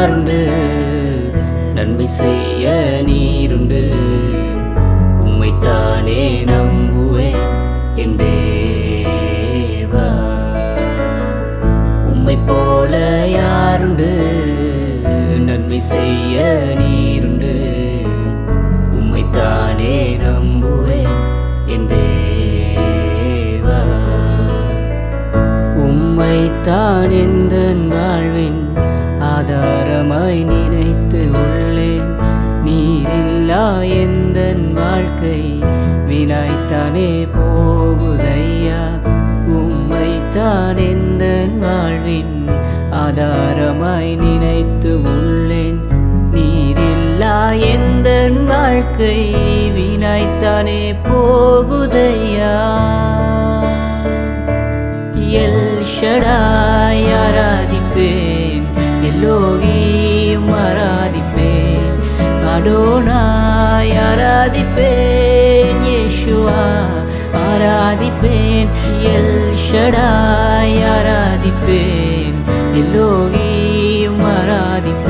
யாருண்டு நன்மை செய்ய நீருண்டு உம்மைத்தானே நம்புவேன் என் தேவா உம்மை போல யாருண்டு நன்மை செய்ய நீருண்டு உம்மைத்தானே நம்புவேன் என் தேவா உம்மைத்தான் எந்தன் வாழ்வின் ஆதாரமாய் நினைத்து உள்ளேன் நீரில்லா எந்தன் வாழ்க்கை வினாய்த்தானே போகுதையா உம்மைத்தான் எந்தன் வாழ்வின் ஆதாரமாய் நினைத்து உள்ளேன் நீரில்லா எந்தன் வாழ்க்கை வினாய்த்தானே போகுதையா எல் ஷடாய் ஆராதிப்பேன் எல்லோகியும் ஆராதிப்பேன் அடோனாய் ஆராதிப்பேன் யேசுவா ஆராதிப்பேன் எல் ஷடாய் ஆராதிப்பேன் எல்லோகியும் ஆராதிப்பேன்